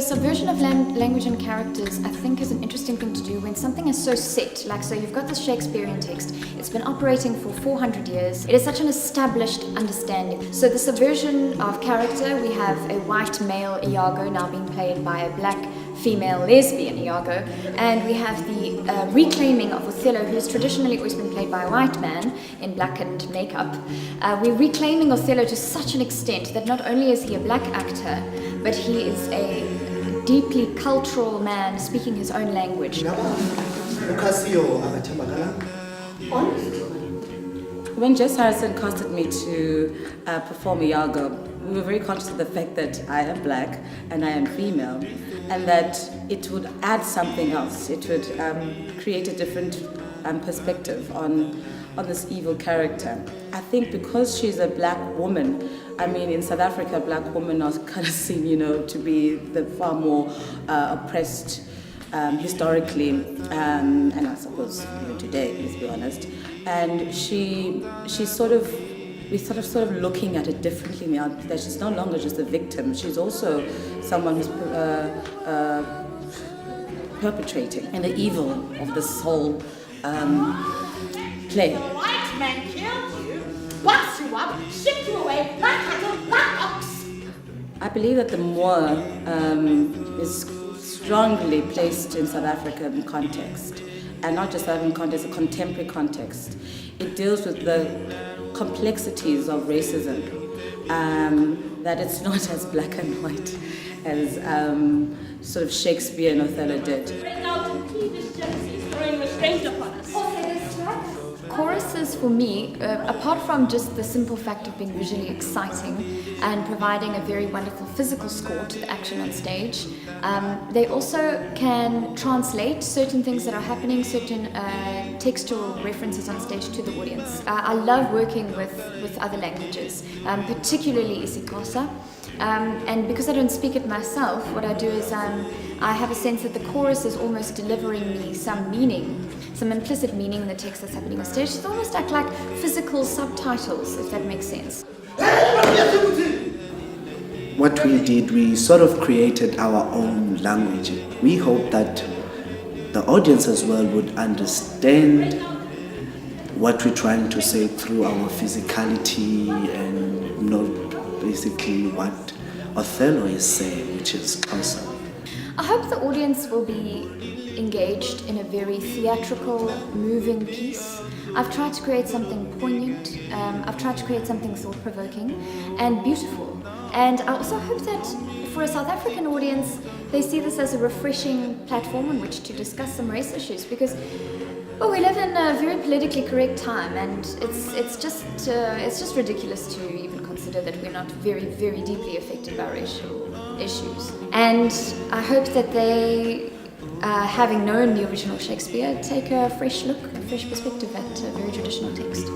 subversion of language and characters, I think, is an interesting thing to do when something is so set. Like, so you've got this Shakespearean text, it's been operating for 400 years, it is such an established understanding. So the subversion of character, we have a white male Iago now being played by a black female lesbian Iago, and we have the reclaiming of Othello, who's traditionally always been played by a white man in blackened makeup. We're reclaiming Othello to such an extent that not only is he a black actor, but he is a deeply cultural man speaking his own language. When Jess Harrison casted me to perform Iago, we were very conscious of the fact that I am black and I am female, and that it would add something else. It would create a different perspective on this evil character. I think because she's a black woman, I mean, in South Africa, black women are kind of seen, to be the far more oppressed historically, and I suppose today, let's be honest. And we're sort of looking at it differently now, that she's no longer just a victim, she's also someone who's perpetrating and the evil of this whole play. The white man killed you, boxed you up, shipped you away like cattle, like ox. I believe that the Moor is strongly placed in South African context, and not just South African context, a contemporary context. It deals with the complexities of racism, that it's not as black and white as sort of Shakespeare and Othello did. Bring out and keep this jealousy throwing restraint upon us. Choruses, for me, apart from just the simple fact of being visually exciting and providing a very wonderful physical score to the action on stage, they also can translate certain things that are happening, certain textual references on stage to the audience. I love working with other languages, particularly isiXhosa. And because I don't speak it myself, what I do is I have a sense that the chorus is almost delivering me some meaning, some implicit meaning in the text that's happening on stage. It's almost like physical subtitles, if that makes sense. What we did, we sort of created our own language. We hope that the audience as well would understand what we're trying to say through our physicality and not basically what Othello is saying, which is Xhosa. I hope the audience will be engaged in a very theatrical, moving piece. I've tried to create something poignant, I've tried to create something thought-provoking and beautiful. And I also hope that for a South African audience, they see this as a refreshing platform on which to discuss some race issues, because well, we live in a very politically correct time, and it's just ridiculous to even consider that we're not very, very deeply affected by racial issues. And I hope that they, having known the original Shakespeare, take a fresh look, a fresh perspective at a very traditional text.